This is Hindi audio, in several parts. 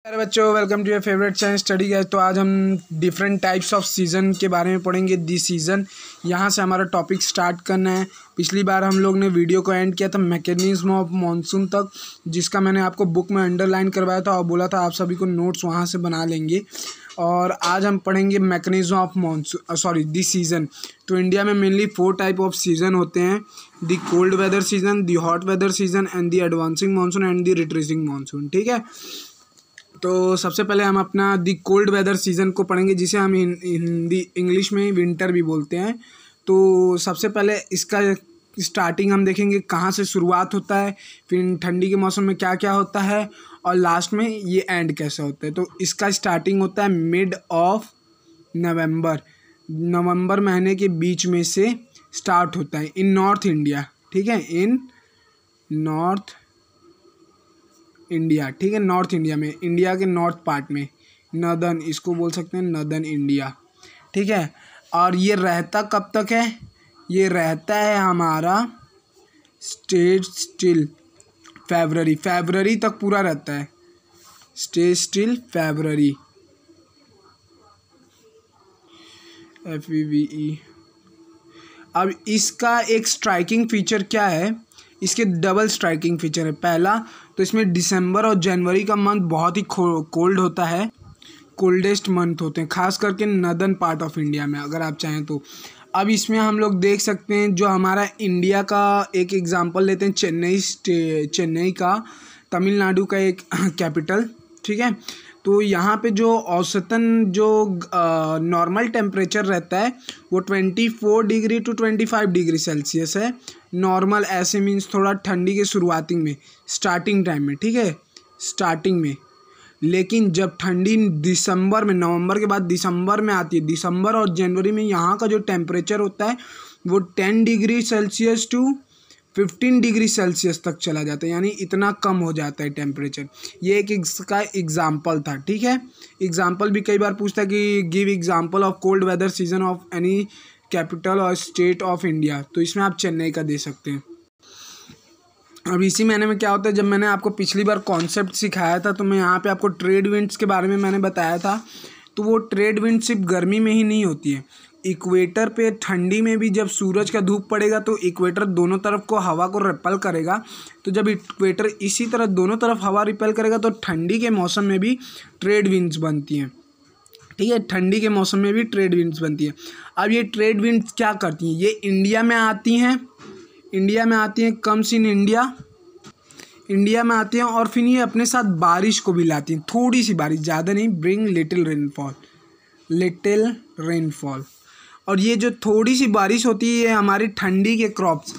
अरे बच्चों, welcome to your favourite channel study guys. तो आज हम डिफरेंट टाइप्स ऑफ सीज़न के बारे में पढ़ेंगे। दिस सीज़न यहाँ से हमारा टॉपिक स्टार्ट करना है। पिछली बार हम लोग ने वीडियो को एंड किया था मैकेनिज्म ऑफ मानसून तक, जिसका मैंने आपको बुक में अंडरलाइन करवाया था और बोला था आप सभी को नोट्स वहाँ से बना लेंगे। और आज हम पढ़ेंगे mechanism of monsoon this season. तो इंडिया में मेनली 4 टाइप ऑफ सीज़न होते हैं: the cold weather season, the hot weather season and the advancing monsoon and the retreating monsoon. ठीक है, तो सबसे पहले हम अपना दी कोल्ड वेदर सीज़न को पढ़ेंगे, जिसे हम हिंदी इंग्लिश में विंटर भी बोलते हैं। तो सबसे पहले इसका स्टार्टिंग हम देखेंगे, कहाँ से शुरुआत होता है, फिर ठंडी के मौसम में क्या क्या होता है और लास्ट में ये एंड कैसे होता है। तो इसका स्टार्टिंग होता है मिड ऑफ नवंबर महीने के बीच में से स्टार्ट होता है इन नॉर्थ इंडिया। ठीक है, इन नॉर्थ इंडिया। ठीक है, नॉर्थ इंडिया में, इंडिया के नॉर्थ पार्ट में, नदर्न इसको बोल सकते हैं, नदर्न इंडिया। ठीक है, और ये रहता कब तक है? ये रहता है हमारा स्टे स्टिल फरवरी तक पूरा रहता है। स्टे स्टिल फरवरी, FEVE। अब इसका एक स्ट्राइकिंग फीचर क्या है? इसके डबल स्ट्राइकिंग फीचर है। पहला तो इसमें दिसंबर और जनवरी का मंथ बहुत ही कोल्ड होता है, कोल्डेस्ट मंथ होते हैं, खास करके नदर्न पार्ट ऑफ इंडिया में अगर आप चाहें तो। अब इसमें हम लोग देख सकते हैं, जो हमारा इंडिया का एक एग्जांपल लेते हैं, चेन्नई का, तमिलनाडु का एक कैपिटल। ठीक है, तो यहाँ पे जो औसतन जो नॉर्मल टेम्परेचर रहता है वो 24 डिग्री टू 25 डिग्री सेल्सियस है। नॉर्मल ऐसे मीन्स थोड़ा ठंडी के शुरुआती में, स्टार्टिंग टाइम में। ठीक है, स्टार्टिंग में। लेकिन जब ठंडी दिसंबर में, नवंबर के बाद दिसंबर में आती है, दिसंबर और जनवरी में यहाँ का जो टेम्परेचर होता है वो 10 degree Celsius to 15 degree Celsius तक चला जाता है, यानी इतना कम हो जाता है टेम्परेचर। ये एक इसका एग्जाम्पल था। ठीक है, एग्जाम्पल भी कई बार पूछता है कि give example of cold weather season of any capital और स्टेट ऑफ इंडिया। तो इसमें आप चेन्नई का दे सकते हैं। अब इसी महीने में क्या होता है, जब मैंने आपको पिछली बार कॉन्सेप्ट सिखाया था तो मैं यहाँ पे आपको ट्रेड विंड्स के बारे में मैंने बताया था। तो वो ट्रेड विंड सिर्फ गर्मी में ही नहीं होती है, इक्वेटर पे ठंडी में भी जब सूरज का धूप पड़ेगा तो इक्वेटर दोनों तरफ को हवा को रिपेल करेगा। तो जब इक्वेटर इसी तरह दोनों तरफ हवा रिपेल करेगा तो ठंडी के मौसम में भी ट्रेड विंड्स बनती हैं। ठीक है, ठंडी के मौसम में भी ट्रेड विंड्स बनती है। अब ये ट्रेड विंड्स क्या करती हैं? ये इंडिया में आती हैं, कम्स इन इंडिया में आती हैं, और फिर ये अपने साथ बारिश को भी लाती हैं, थोड़ी सी बारिश, ज़्यादा नहीं, ब्रिंग लिटिल रेनफॉल। और ये जो थोड़ी सी बारिश होती है ये हमारी ठंडी के क्रॉप्स।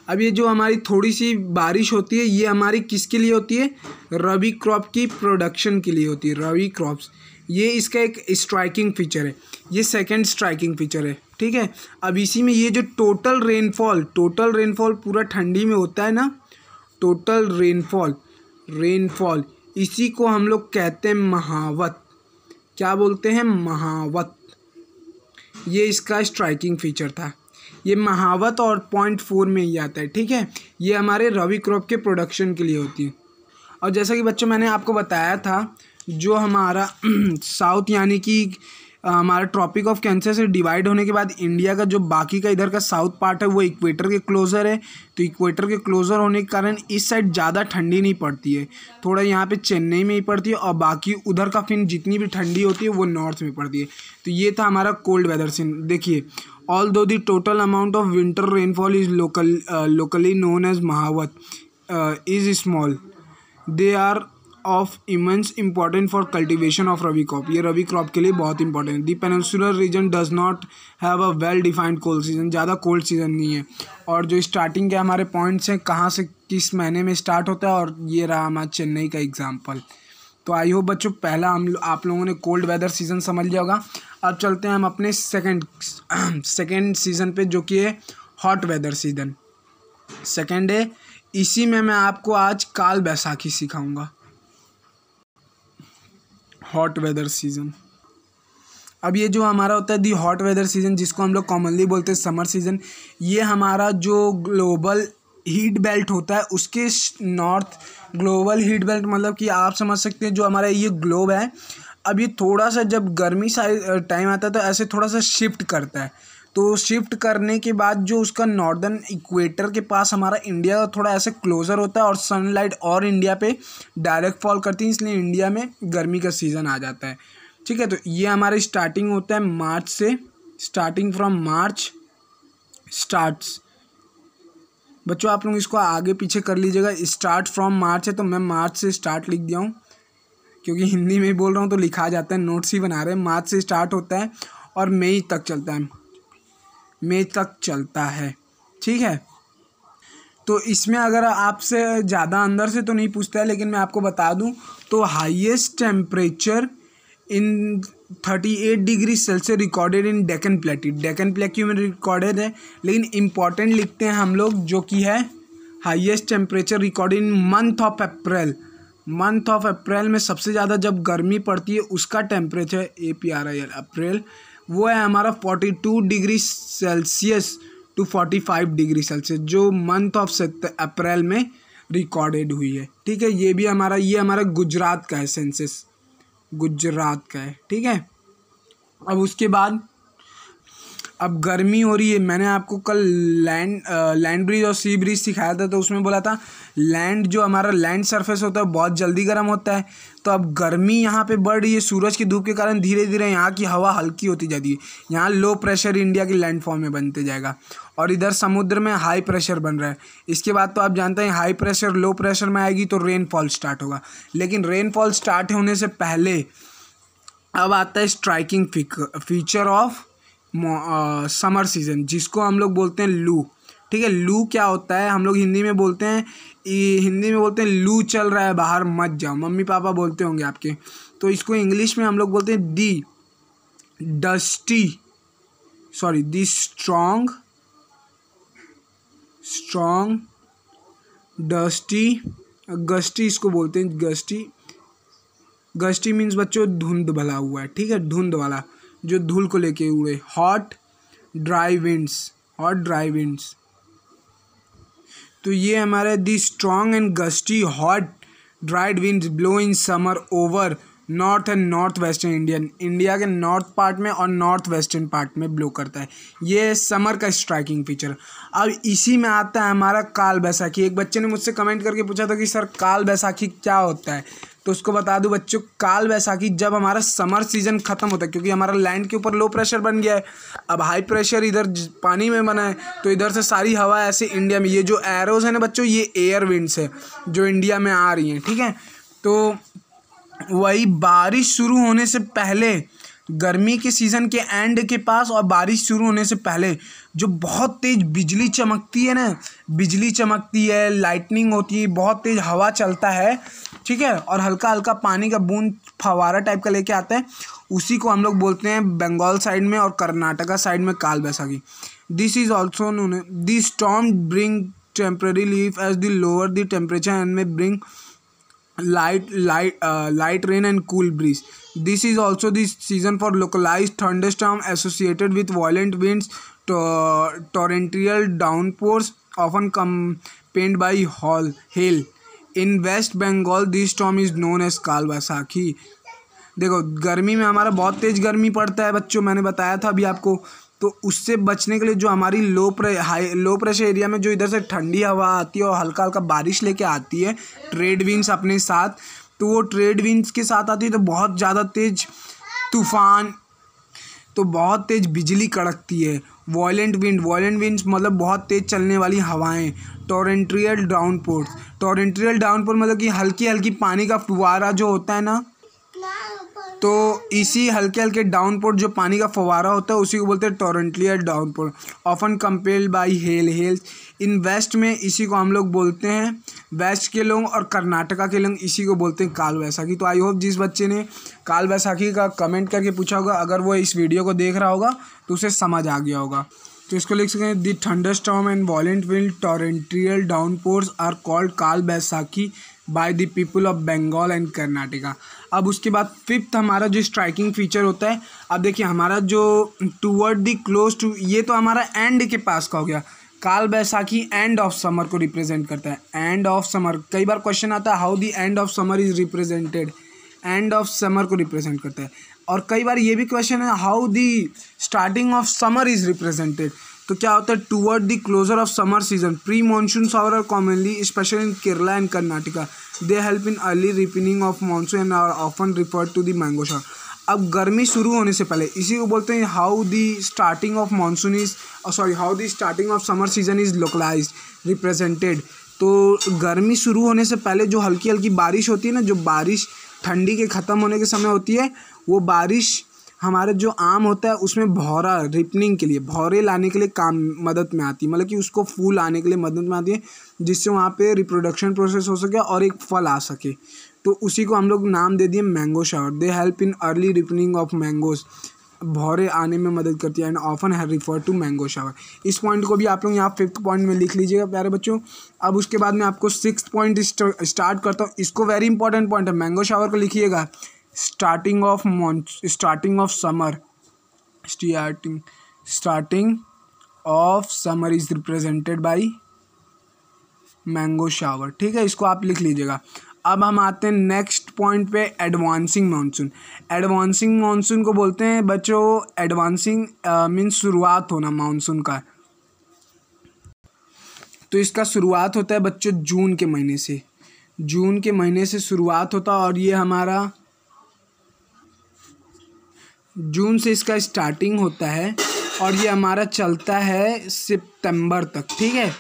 अब ये जो हमारी थोड़ी सी बारिश होती है ये हमारी किसके लिए होती है? रबी क्रॉप की प्रोडक्शन के लिए होती है, रबी क्रॉप्स। ये इसका एक स्ट्राइकिंग फीचर है, ये सेकंड स्ट्राइकिंग फीचर है। ठीक है, अब इसी में ये जो टोटल रेनफॉल पूरा ठंडी में होता है ना, टोटल रेनफॉल, इसी को हम लोग कहते हैं महावत। क्या बोलते हैं? महावत। ये इसका स्ट्राइकिंग फीचर था। ये महावत और 0.4 में ही आता है। ठीक है, ये हमारे रबी क्रॉप के प्रोडक्शन के लिए होती है। और जैसा कि बच्चों मैंने आपको बताया था, जो हमारा साउथ यानी कि हमारा ट्रॉपिक ऑफ कैंसर से डिवाइड होने के बाद इंडिया का जो बाकी का इधर का साउथ पार्ट है वो इक्वेटर के क्लोज़र है। तो इक्वेटर के क्लोज़र होने के कारण इस साइड ज़्यादा ठंडी नहीं पड़ती है, थोड़ा यहाँ पे चेन्नई में ही पड़ती है, और बाकी उधर का फिर जितनी भी ठंडी होती है वो नॉर्थ में पड़ती है। तो ये था हमारा कोल्ड वेदर सीन। देखिए, although the total amount of winter rainfall is locally known as mahawat is small, they are of immense important for cultivation of rabi crop. ये रबी क्रॉप के लिए बहुत इंपॉर्टेंट है। The peninsular region does not have a well defined cold season, ज़्यादा कोल्ड सीजन नहीं है। और जो स्टार्टिंग के हमारे पॉइंट्स हैं, कहाँ से किस महीने में स्टार्ट होता है, और ये रहा हमारा चेन्नई का एग्जाम्पल। तो आई होप बच्चों पहला आप लोगों ने कोल्ड वेदर सीजन समझ लिया होगा। अब चलते हैं हम अपने सेकेंड सीजन पे, जो कि है हॉट वेदर सीजन। सेकेंड है, इसी में मैं आपको आज काल बैसाखी सिखाऊंगा। Hot weather season. अब ये जो हमारा होता है दी हॉट वेदर सीजन, जिसको हम लोग कॉमनली बोलते हैं समर सीजन, ये हमारा जो ग्लोबल हीट बेल्ट होता है उसके नॉर्थ, ग्लोबल हीट बेल्ट मतलब कि आप समझ सकते हैं जो हमारा ये ग्लोब है, अब ये थोड़ा सा जब गर्मी टाइम आता है तो ऐसे थोड़ा सा शिफ्ट करता है। तो शिफ्ट करने के बाद जो उसका नॉर्दर्न इक्वेटर के पास हमारा इंडिया थोड़ा ऐसे क्लोज़र होता है और सनलाइट और इंडिया पे डायरेक्ट फॉल करती है, इसलिए इंडिया में गर्मी का सीज़न आ जाता है। ठीक है, तो ये हमारे स्टार्टिंग होता है मार्च से, स्टार्टिंग फ्रॉम मार्च स्टार्ट्स। बच्चों आप लोग इसको आगे पीछे कर लीजिएगा, स्टार्ट फ्रॉम मार्च है तो मैं मार्च से स्टार्ट लिख दिया हूँ, क्योंकि हिंदी में बोल रहा हूँ तो लिखा जाता है, नोट्स ही बना रहे हैं। मार्च से स्टार्ट होता है और मई तक चलता है, मई तक चलता है। ठीक है, तो इसमें अगर आपसे ज़्यादा अंदर से तो नहीं पूछता है, लेकिन मैं आपको बता दूं तो highest temperature in 38 degree Celsius recorded in Deccan plateau. Deccan plateau में रिकॉर्डेड है, लेकिन इम्पॉर्टेंट लिखते हैं हम लोग जो कि है highest temperature recorded in month of April. Month of April में सबसे ज़्यादा जब गर्मी पड़ती है उसका टेम्परेचर APRIL अप्रैल, वो है हमारा 42 degree Celsius to 45 degree Celsius, जो मंथ ऑफ अप्रैल में रिकॉर्डेड हुई है। ठीक है, ये भी हमारा, ये हमारा गुजरात का है, सेंसस गुजरात का है। ठीक है, अब उसके बाद अब गर्मी हो रही है। मैंने आपको कल लैंड ब्रिज और सी ब्रिज सिखाया था, तो उसमें बोला था लैंड जो हमारा लैंड सरफेस होता है बहुत जल्दी गर्म होता है। तो अब गर्मी यहाँ पे बढ़ रही है सूरज की धूप के कारण, धीरे धीरे यहाँ की हवा हल्की होती जाती है। यहाँ लो प्रेशर इंडिया की लैंडफॉर्म में बनते जाएगा और इधर समुद्र में हाई प्रेशर बन रहा है। इसके बाद तो आप जानते हैं हाई प्रेशर लो प्रेशर में आएगी तो रेनफॉल स्टार्ट होगा। लेकिन रेनफॉल स्टार्ट होने से पहले अब आता है striking feature of summer season, जिसको हम लोग बोलते हैं लू। ठीक है, लू क्या होता है, हम लोग हिंदी में बोलते हैं लू चल रहा है बाहर मत जाओ, मम्मी पापा बोलते होंगे आपके। तो इसको इंग्लिश में हम लोग बोलते हैं दी स्ट्रॉन्ग डस्टी गस्टी, इसको बोलते हैं गस्टी। गस्टी मीन्स बच्चों धुंध भला हुआ है। ठीक है, धुंध वाला जो धूल को लेके उड़े। हॉट ड्राई विंड्स, तो ये हमारे the strong and gusty hot dried winds blow in summer over north and north western India के नॉर्थ पार्ट में और नॉर्थ वेस्टर्न पार्ट में ब्लो करता है। ये समर का स्ट्राइकिंग फीचर। अब इसी में आता है हमारा काल बैसाखी। एक बच्चे ने मुझसे कमेंट करके पूछा था कि सर काल बैसाखी क्या होता है, तो उसको बता दूं बच्चों, काल बैसाखी जब हमारा समर सीजन ख़त्म होता है, क्योंकि हमारा लैंड के ऊपर लो प्रेशर बन गया है, अब हाई प्रेशर इधर पानी में बना है, तो इधर से सारी हवा ऐसे इंडिया में, ये जो एरोज है ना बच्चों, ये एयर विंड्स है जो इंडिया में आ रही हैं। ठीक है, तो वही बारिश शुरू होने से पहले, गर्मी के सीज़न के एंड के पास और बारिश शुरू होने से पहले जो बहुत तेज़ बिजली चमकती है ना, बिजली चमकती है, लाइटनिंग होती है, बहुत तेज़ हवा चलता है। ठीक है, और हल्का हल्का पानी का बूंद फवारा टाइप का लेके आता है, उसी को हम लोग बोलते हैं बंगाल साइड में और कर्नाटका साइड में Kal Baisakhi. This is also known, this storm bring temporary relief as the lower the temperature and may bring light rain and cool breeze. This is also the season for localized thunderstorm associated with violent winds, torrential downpours often accompanied by hail. In West Bengal, this storm is known as काल बैसाखी। देखो गर्मी में हमारा बहुत तेज़ गर्मी पड़ता है बच्चों, मैंने बताया था अभी आपको। तो उससे बचने के लिए जो हमारी लो प्रेशर एरिया में जो इधर से ठंडी हवा आती है और हल्का हल्का बारिश लेके आती है, ट्रेड विंड्स अपने साथ, तो वो ट्रेड विंड्स के साथ आती है तो बहुत ज़्यादा तेज़ तूफान, तो बहुत तेज़ बिजली कड़कती है। वॉयलेंट विंड्स मतलब बहुत तेज़ चलने वाली हवाएं। टॉरेंट्रियल डाउनपोर मतलब कि हल्की हल्की पानी का फुवारा जो होता है ना, तो इसी हल्के हल्के डाउनपोर जो पानी का फवारा होता है उसी को बोलते हैं torrential downpour. Often compelled by hail in west में इसी को हम लोग बोलते हैं, वेस्ट के लोग और कर्नाटका के लोग इसी को बोलते हैं काल बैसाखी। तो आई होप जिस बच्चे ने काल बैसाखी का कमेंट करके पूछा होगा, अगर वो इस वीडियो को देख रहा होगा तो उसे समझ आ गया होगा। तो इसको लिख सकते हैं, the thunderstorm and violent wind torrential downpours are called Kal Baisakhi by the people of Bengal and Karnataka. अब उसके बाद फिफ्थ हमारा जो स्ट्राइकिंग फीचर होता है, अब देखिए हमारा जो टूवर्ड द क्लोज टू, ये तो हमारा एंड के पास का हो गया। काल बैसाखी एंड ऑफ समर को रिप्रेजेंट करता है। एंड ऑफ समर, कई बार क्वेश्चन आता है how the end of summer is represented, end of summer को रिप्रेजेंट करता है। और कई बार ये भी क्वेश्चन है how the starting of summer is represented, तो क्या होता है toward the closure of summer season pre monsoon shower are commonly specially in Kerala and Karnataka, they help in early ripening of monsoon and are often referred to the mango shower. अब गर्मी शुरू होने से पहले, इसी को बोलते हैं how the starting of monsoon is how the starting of summer season is localized represented. तो गर्मी शुरू होने से पहले जो हल्की हल्की बारिश होती है ना, जो बारिश ठंडी के ख़त्म होने के समय होती है, वो बारिश हमारे जो आम होता है उसमें भौरा रिपनिंग के लिए, भौरे लाने के लिए काम मदद में आती है, मतलब कि उसको फूल आने के लिए मदद में आती है, जिससे वहाँ पे रिप्रोडक्शन प्रोसेस हो सके और एक फल आ सके। तो उसी को हम लोग नाम दे दिए mango shower. They help in early ripening of mangoes, भौरे आने में मदद करती है एंड ऑफन है रिफर टू मैंगो शावर। इस पॉइंट को भी आप लोग यहाँ 5th पॉइंट में लिख लीजिएगा प्यारे बच्चों। अब उसके बाद मैं आपको 6th पॉइंट स्टार्ट करता हूँ। इसको वेरी इंपॉर्टेंट पॉइंट है, मैंगो शावर को लिखिएगा। Starting of summer, starting of summer is represented by mango shower, ठीक है, इसको आप लिख लीजिएगा। अब हम आते हैं नेक्स्ट पॉइंट पे, एडवांसिंग मानसून। एडवांसिंग मानसून को बोलते हैं बच्चों, एडवांसिंग मीन्स शुरुआत होना मानसून का। तो इसका शुरुआत होता है बच्चों जून के महीने से, जून के महीने से शुरुआत होता है और ये हमारा जून से इसका स्टार्टिंग होता है और ये हमारा चलता है सितंबर तक, ठीक है।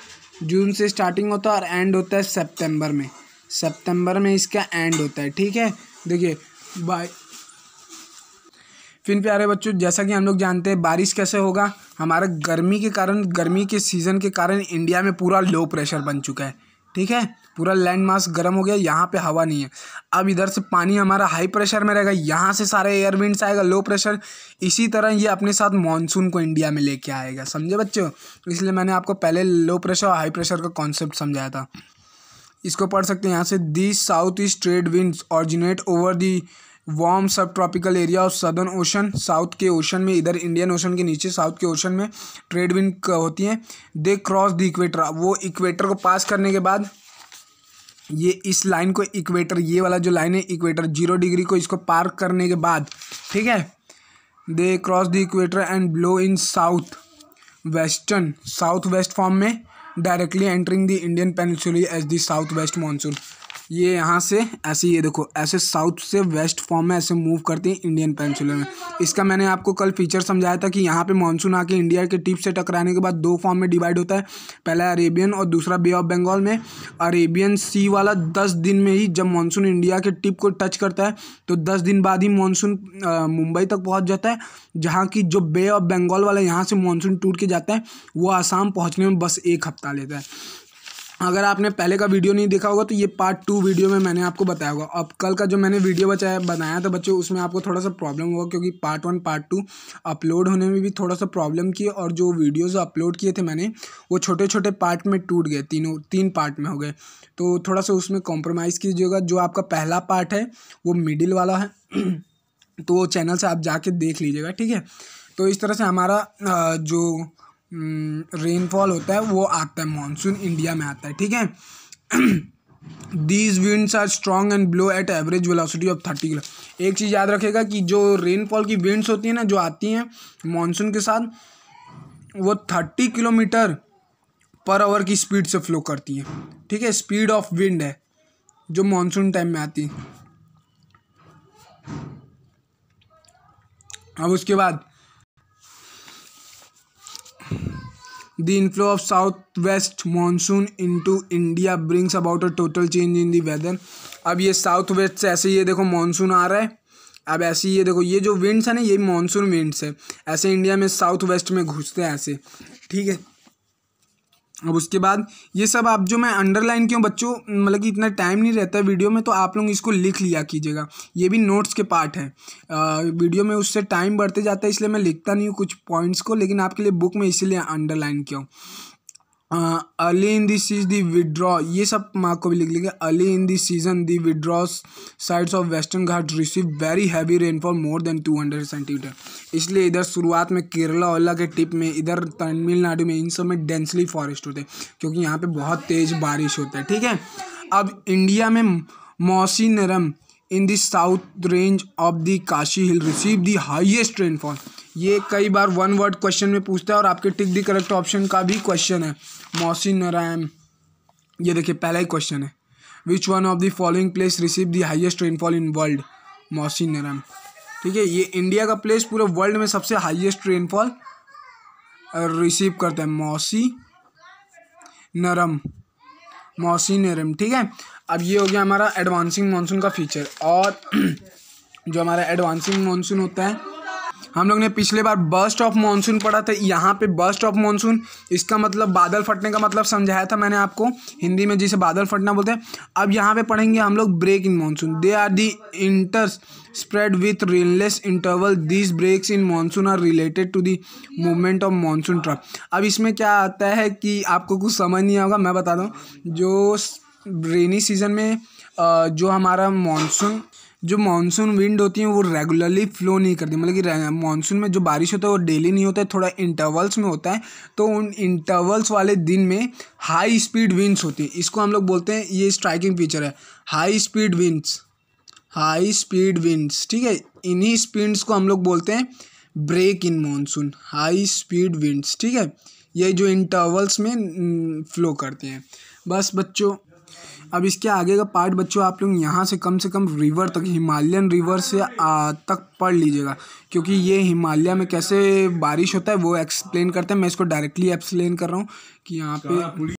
जून से स्टार्टिंग होता है और एंड होता है सितंबर में, सितंबर में इसका एंड होता है, ठीक है। देखिए बाय फिर प्यारे बच्चों, जैसा कि हम लोग जानते हैं बारिश कैसे होगा, हमारा गर्मी के कारण, गर्मी के सीज़न के कारण इंडिया में पूरा लो प्रेशर बन चुका है, ठीक है, पूरा लैंड मास गर्म हो गया, यहाँ पे हवा नहीं है। अब इधर से पानी हमारा हाई प्रेशर में रहेगा, यहाँ से सारे एयर विंड्स आएगा लो प्रेशर, इसी तरह ये अपने साथ मानसून को इंडिया में लेके आएगा, समझे बच्चों। इसलिए मैंने आपको पहले लो प्रेशर और हाई प्रेशर का कॉन्सेप्ट समझाया था। इसको पढ़ सकते हैं यहाँ से, the south east trade winds originate over the warm sub tropical area of southern ocean. South के ओशन में, इधर इंडियन ओशन के नीचे साउथ के ओशन में ट्रेड विंड होती हैं। दे क्रॉस द इक्वेटर, वो इक्वेटर को पास करने के बाद ये इस लाइन को इक्वेटर, ये वाला जो लाइन है इक्वेटर 0 डिग्री को इसको पार करने के बाद, ठीक है, they cross the equator and blow in south west form में directly entering the Indian peninsula as the south west monsoon. ये यहाँ से ऐसे, ये देखो ऐसे साउथ से वेस्ट फॉर्म में ऐसे मूव करते हैं इंडियन पेनिनसुला में। इसका मैंने आपको कल फीचर समझाया था कि यहाँ पे मानसून आके इंडिया के टिप से टकराने के बाद 2 फॉर्म में डिवाइड होता है, पहला अरेबियन और दूसरा बे ऑफ बंगाल में। अरेबियन सी वाला 10 दिन में ही, जब मानसून इंडिया के टिप को टच करता है तो 10 दिन बाद ही मानसून मुंबई तक पहुँच जाता है, जहाँ की जो बे ऑफ बंगाल वाला यहाँ से मानसून टूट के जाता है वो आसाम पहुँचने में बस 1 हफ्ता लेता है। अगर आपने पहले का वीडियो नहीं देखा होगा तो ये पार्ट 2 वीडियो में मैंने आपको बताया होगा। अब कल का जो मैंने वीडियो बनाया था बच्चों, उसमें आपको थोड़ा सा प्रॉब्लम हुआ क्योंकि पार्ट 1 पार्ट 2 अपलोड होने में भी थोड़ा सा प्रॉब्लम की, और जो वीडियोज़ अपलोड किए थे मैंने वो छोटे छोटे पार्ट में टूट गए, 3 पार्ट में हो गए। तो थोड़ा सा उसमें कॉम्प्रोमाइज़ कीजिएगा। जो आपका पहला पार्ट है वो मिडिल वाला है तो वो चैनल से आप जाके देख लीजिएगा, ठीक है। तो इस तरह से हमारा जो रेनफॉल होता है वो आता है, मानसून इंडिया में आता है, ठीक है। These winds are strong and blow at average velocity of 30 kilo. एक चीज़ याद रखेगा कि जो रेनफॉल की विंड्स होती हैं ना, जो आती हैं मानसून के साथ, वो 30 किलोमीटर पर आवर की स्पीड से फ्लो करती हैं, ठीक है। स्पीड ऑफ विंड है जो मानसून टाइम में आती है। अब उसके बाद the inflow of south west monsoon into India brings about a total change in the weather. अब ये साउथ वेस्ट से ऐसे ये देखो मानसून आ रहा है, अब ऐसे ये देखो ये जो विंड्स है ना, ये मानसून विंड्स है, ऐसे इंडिया में साउथ वेस्ट में घुसते हैं ऐसे, ठीक है। अब उसके बाद ये सब आप जो मैं अंडरलाइन क्यों बच्चों, मतलब कि इतना टाइम नहीं रहता है वीडियो में, तो आप लोग इसको लिख लिया कीजिएगा, ये भी नोट्स के पार्ट है। वीडियो में उससे टाइम बढ़ते जाता है, इसलिए मैं लिखता नहीं हूँ कुछ पॉइंट्स को, लेकिन आपके लिए बुक में इसीलिए अंडरलाइन क्यों। Early in this season the windward, ये सब मार्क को भी लिख लेंगे। Early in this season the windward sides of western घाट receive very heavy rainfall more than 200 centimetre. इसलिए इधर शुरुआत में केरला ओला के टिप में, इधर तमिलनाडु में, इन सब में डेंसली फॉरेस्ट होते हैं क्योंकि यहाँ पे बहुत तेज बारिश होता है। ठीक है, अब इंडिया में Mawsynram in the south range of the Khasi hill receive the highest rainfall. ये कई बार वन वर्ड क्वेश्चन में पूछता है और आपके टिक द करेक्ट ऑप्शन का भी क्वेश्चन है। मौसिनराम, ये देखिए पहला ही क्वेश्चन है, which one of the following place receive the highest rainfall in world? Mawsynram. ठीक है, ये इंडिया का प्लेस पूरे वर्ल्ड में सबसे हाईएस्ट रेनफॉल रिसीव करता है। मौसिनरम। ठीक है, अब ये हो गया हमारा एडवांसिंग मानसून का फीचर। और जो हमारा एडवांसिंग मानसून होता है, हम लोग ने पिछले बार बर्स्ट ऑफ मानसून पढ़ा था। यहाँ पे बर्स्ट ऑफ मानसून, इसका मतलब बादल फटने का मतलब समझाया था मैंने आपको हिंदी में, जिसे बादल फटना बोलते हैं। अब यहाँ पे पढ़ेंगे हम लोग break in monsoon. They are the inter spread with rainless interval, these breaks in monsoon are related to the movement of monsoon trough. अब इसमें क्या आता है कि आपको कुछ समझ नहीं होगा, मैं बता दूँ। जो रेनी सीजन में जो हमारा मानसून विंड होती है वो रेगुलरली फ्लो नहीं करती, मतलब कि मानसून में जो बारिश होता है वो डेली नहीं होता है, थोड़ा इंटरवल्स में होता है। तो उन इंटरवल्स वाले दिन में हाई स्पीड विंड्स होती है, इसको हम लोग बोलते हैं, ये स्ट्राइकिंग फीचर है, हाई स्पीड विंड्स। ठीक है, इन्हीं स्पीड्स को हम लोग बोलते हैं break in monsoon, high speed winds. ठीक है, ये जो इंटरवल्स में फ्लो करते हैं। बस बच्चों, अब इसके आगे का पार्ट बच्चों आप लोग यहाँ से कम रिवर तक, हिमालयन रिवर से तक पढ़ लीजिएगा, क्योंकि ये हिमालय में कैसे बारिश होता है वो एक्सप्लेन करते हैं। मैं इसको डायरेक्टली एक्सप्लेन कर रहा हूँ कि यहाँ पे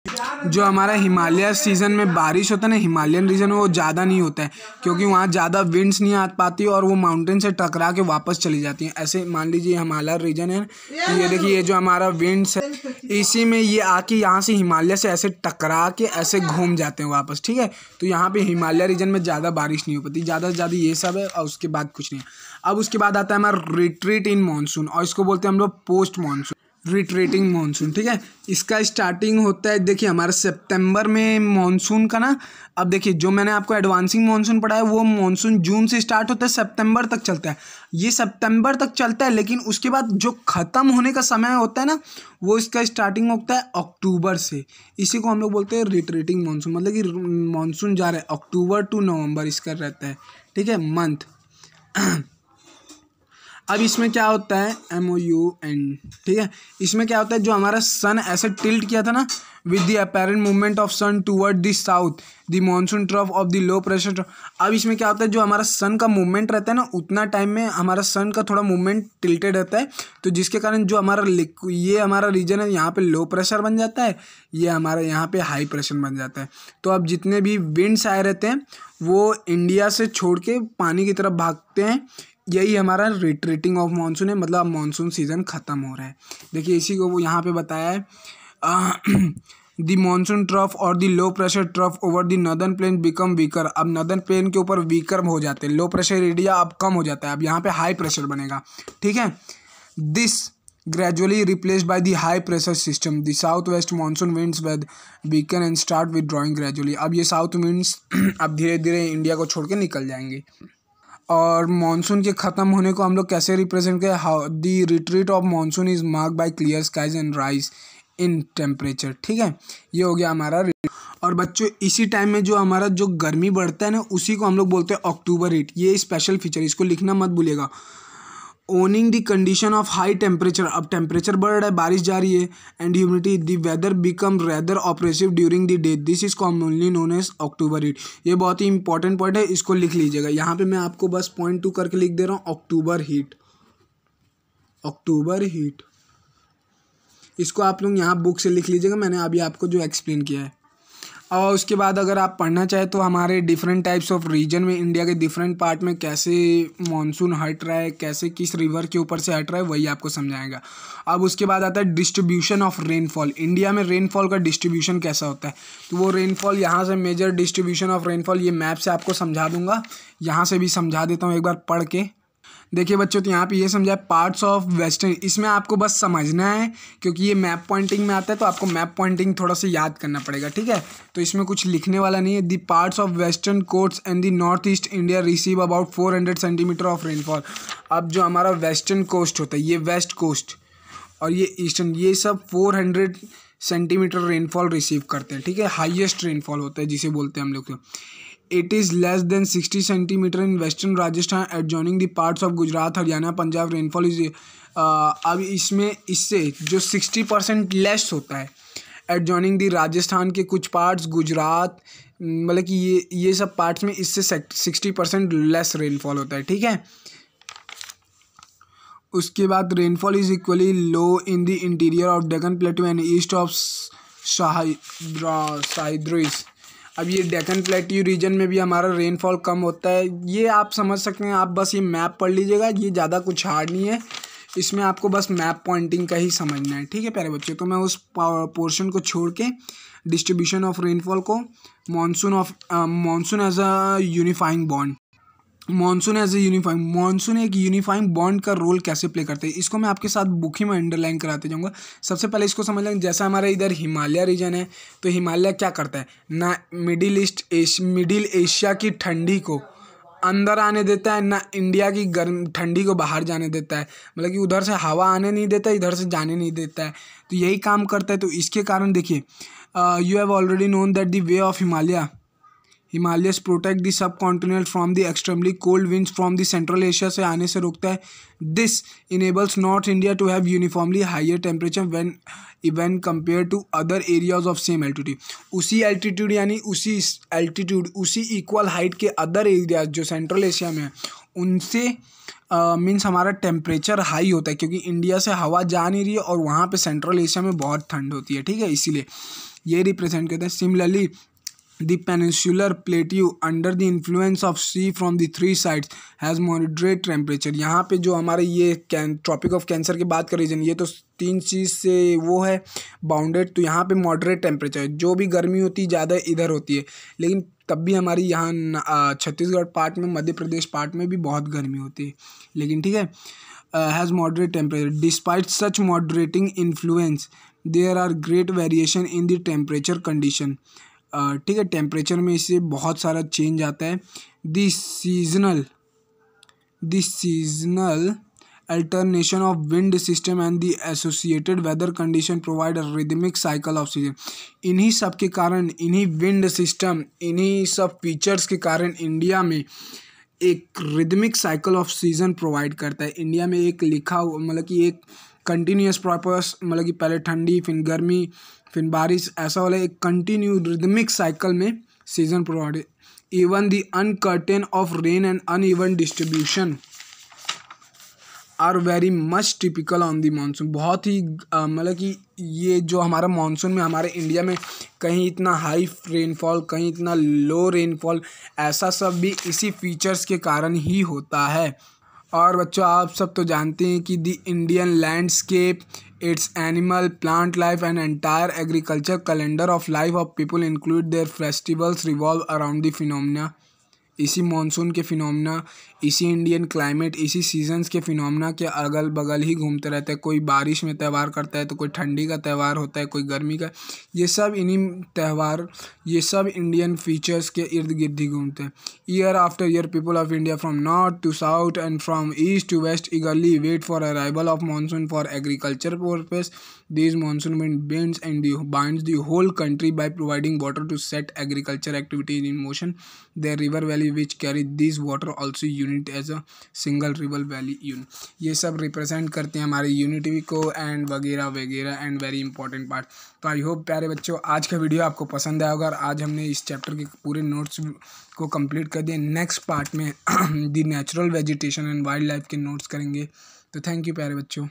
जो हमारा हिमालय सीज़न में बारिश होता है ना, हिमालयन रीजन में वो ज़्यादा नहीं होता है क्योंकि वहाँ ज़्यादा विंड्स नहीं आ पाती और वो माउंटेन से टकरा के वापस चली जाती हैं। ऐसे मान लीजिए हिमालय रीजन है, तो ये देखिए ये जो हमारा विंड्स है, इसी में ये आके यहाँ से हिमालय से ऐसे टकरा के ऐसे घूम जाते हैं वापस। ठीक है, तो यहाँ पे हिमालय रीजन में ज़्यादा बारिश नहीं हो पाती, ज़्यादा से ज़्यादा ये सब है और उसके बाद कुछ नहीं है। अब उसके बाद आता है हमारा रिट्रीट इन मानसून, और इसको बोलते हैं हम लोग पोस्ट मानसून, रिट्रीटिंग मानसून। ठीक है, इसका स्टार्टिंग होता है, देखिए हमारा सितंबर में मानसून का ना। अब देखिए जो मैंने आपको एडवांसिंग मानसून पढ़ाया वो मानसून जून से स्टार्ट होता है, सितंबर तक चलता है। ये सितंबर तक चलता है, लेकिन उसके बाद जो ख़त्म होने का समय होता है ना, वो इसका स्टार्टिंग होता है अक्टूबर से। इसी को हम लोग बोलते हैं रिट्रीटिंग मानसून, मतलब कि मानसून जा रहा है अक्टूबर टू नवंबर इसका रहता है। ठीक है, मंथ। अब इसमें क्या होता है, MOUN। ठीक है, इसमें क्या होता है, जो हमारा सन ऐसे टिल्ट किया था ना, with the apparent movement of sun toward the south the monsoon trough of the low pressure trough. अब इसमें क्या होता है, जो हमारा सन का मूवमेंट रहता है ना, उतना टाइम में हमारा सन का थोड़ा मूवमेंट टिल्टेड रहता है, तो जिसके कारण जो हमारा ये हमारा रीजन है यहाँ पे लो प्रेशर बन जाता है, ये हमारा यहाँ पे हाई प्रेशर बन जाता है। तो अब जितने भी विंड्स आए रहते हैं वो इंडिया से छोड़ के पानी की तरफ भागते हैं, यही हमारा रिट्रीटिंग ऑफ मानसून है, मतलब मानसून सीजन खत्म हो रहा है। देखिए इसी को वो यहाँ पे बताया है, द मानसून ट्रफ और the low pressure trough over the northern plain become weaker. अब नॉर्दर्न प्लेन के ऊपर वीकर हो जाते हैं, लो प्रेशर एरिया अब कम हो जाता है, अब यहाँ पे हाई प्रेशर बनेगा। ठीक है, this gradually replaced by the high pressure system, the southwest monsoon winds with weaken and start withdrawing gradually। अब ये साउथ विंड्स अब धीरे धीरे इंडिया को छोड़ के निकल जाएंगे। और मानसून के ख़त्म होने को हम लोग कैसे रिप्रेजेंट करें, how the retreat of monsoon is marked by clear skies and rise in temperature. ठीक है, ये हो गया हमारा। और बच्चों इसी टाइम में जो हमारा जो गर्मी बढ़ता है ना, उसी को हम लोग बोलते हैं अक्टूबर हीट। ये स्पेशल फीचर, इसको लिखना मत भूलिएगा। Owning the condition of high temperature, अब टेम्परेचर बढ़ रहा है, बारिश जा रही है, and humidity, the weather become rather oppressive during the day, this is commonly known as October heat. ये बहुत ही इंपॉर्टेंट पॉइंट है, इसको लिख लीजिएगा। यहाँ पे मैं आपको बस .2 करके लिख दे रहा हूँ, अक्टूबर हीट। इसको आप लोग यहाँ बुक से लिख लीजिएगा, मैंने अभी आपको जो एक्सप्लेन किया है। और उसके बाद अगर आप पढ़ना चाहें तो हमारे डिफरेंट टाइप्स ऑफ रीजन में इंडिया के डिफरेंट पार्ट में कैसे मानसून हट रहा है, कैसे किस रिवर के ऊपर से हट रहा है, वही आपको समझाएगा। अब उसके बाद आता है डिस्ट्रीब्यूशन ऑफ रेनफॉल। इंडिया में रेनफॉल का डिस्ट्रीब्यूशन कैसा होता है, तो वो रेनफॉल यहाँ से मेजर डिस्ट्रीब्यूशन ऑफ रेनफॉल, ये मैप से आपको समझा दूंगा, यहाँ से भी समझा देता हूँ एक बार पढ़ के, देखिए बच्चों, तो यहाँ पे ये समझा है पार्ट्स ऑफ वेस्टर्न, इसमें आपको बस समझना है क्योंकि ये मैप पॉइंटिंग में आता है, तो आपको मैप पॉइंटिंग थोड़ा सा याद करना पड़ेगा, ठीक है। तो इसमें कुछ लिखने वाला नहीं है। The parts of western coasts and the north east India receive about 400 centimetre of rainfall. अब जो हमारा वेस्टर्न कोस्ट होता है, ये वेस्ट कोस्ट और ये ईस्टर्न, ये सब 400 सेंटीमीटर रेनफॉल रिसीव करते हैं, ठीक है। हाईएस्ट रेनफॉल होता है जिसे बोलते हैं हम लोग। It is less than 60 centimetre in western Rajasthan adjoining the parts of Gujarat, Haryana, Punjab. Rainfall is अब इसमें इससे जो 60% लेस होता है एडजॉइनिंग द राजस्थान के कुछ पार्ट्स, गुजरात, मतलब कि ये सब पार्ट्स में इससे 60% लेस रेनफॉल होता है, ठीक है। उसके बाद rainfall is equally low in the interior of Deccan plateau and east of Sahyadris. अब ये डेक्कन प्लेट्यू रीजन में भी हमारा रेनफॉल कम होता है। ये आप समझ सकते हैं, आप बस ये मैप पढ़ लीजिएगा, ये ज़्यादा कुछ हार्ड नहीं है, इसमें आपको बस मैप पॉइंटिंग का ही समझना है, ठीक है प्यारे बच्चों। तो मैं उस पोर्शन को छोड़ के डिस्ट्रीब्यूशन ऑफ रेनफॉल को monsoon as a unifying bond, monsoon एक यूनिफाइंग बॉन्ड का रोल कैसे प्ले करते हैं, इसको मैं आपके साथ बुक ही में अंडरलाइन कराते जाऊंगा। सबसे पहले इसको समझ लें, जैसा हमारा इधर हिमालय रीजन है, तो हिमालय क्या करता है ना, मिडिल एशिया की ठंडी को अंदर आने देता है, ना इंडिया की गर्म ठंडी को बाहर जाने देता है, मतलब कि उधर से हवा आने नहीं देता, इधर से जाने नहीं देता है, तो यही काम करता है। तो इसके कारण देखिए, you have already known that the way of Himalayas protect the sub continent from the extremely cold winds from the central Asia से आने से रोकता है। This enables north India to have uniformly higher temperature when compare to other areas of same altitude. उसी एल्टीट्यूड यानी उसी इक्वल हाइट के अदर एरियाज जो सेंट्रल एशिया में है, उनसे मीन्स हमारा टेम्परेचर हाई होता है, क्योंकि इंडिया से हवा जा नहीं रही है और वहाँ पे सेंट्रल एशिया में बहुत ठंड होती है, ठीक है, इसीलिए ये रिप्रेजेंट करते हैं। Similarly the peninsular plateau under the influence of sea from the three sides has moderate temperature। यहाँ पे जो हमारे ये ट्रॉपिक ऑफ कैंसर की बात कर रीजन, ये तो 3 चीज़ से वो है बाउंडेड, तो यहाँ पे मॉडरेट टेम्परेचर, जो भी गर्मी होती है ज़्यादा इधर होती है, लेकिन तब भी हमारी यहाँ छत्तीसगढ़ पार्ट में, मध्य प्रदेश पार्ट में भी बहुत गर्मी होती है, लेकिन ठीक है, has moderate temperature. Despite such moderating influence there are great variation in the temperature condition, ठीक है, टेम्परेचर में इससे बहुत सारा चेंज आता है। This seasonal alternation of wind system and the associated weather condition provide a rhythmic cycle of season. इन्हीं सब के कारण, इन्हीं विंड सिस्टम, इन्हीं सब फीचर्स के कारण इंडिया में एक rhythmic cycle of season provide करता है। इंडिया में एक लिखा, मतलब कि एक कंटिन्यूस प्रॉपर्स, मतलब कि पहले ठंडी, फिर गर्मी, फिर बारिश, ऐसा वाला एक कंटिन्यू रिदमिक साइकिल में season provide. Even the uncertain of rain and uneven distribution are very much typical on the monsoon. बहुत ही मतलब कि ये जो हमारा मानसून में हमारे इंडिया में कहीं इतना हाई रेनफॉल, कहीं इतना लो रेनफॉल, ऐसा सब भी इसी फीचर्स के कारण ही होता है। और बच्चों, आप सब तो जानते हैं कि the Indian landscape, its animal, plant life and entire agriculture calendar of life of people include their festivals revolve around the phenomena. इसी मानसून के फिनोमिना, इसी इंडियन क्लाइमेट, इसी सीजन्स के फिनोमिना के अगल बगल ही घूमते रहते हैं। कोई बारिश में त्यौहार करता है, तो कोई ठंडी का त्यौहार होता है, कोई गर्मी का, ये सब इन्हीं त्यौहार, ये सब इंडियन फीचर्स के इर्द गिर्द ही घूमते हैं। Year after year people of India from north to south and from east to west eagerly wait for arrival of monsoon for agriculture purpose. These monsoon wind binds the whole country by providing water to set agriculture activities in motion. Their river valley which carry this water also unit as a single river valley unit। ये सब रिप्रेजेंट करते हैं हमारे यूनिटी को एंड वगैरह वगैरह एंड वेरी इंपॉर्टेंट पार्ट। तो आई होप प्यारे बच्चों, आज का वीडियो आपको पसंद आया होगा। आज हमने इस चैप्टर के पूरे नोट्स को कंप्लीट कर दिए। नेक्स्ट पार्ट में the natural vegetation and wild life के नोट्स करेंगे। तो थैंक यू प्यारे बच्चों।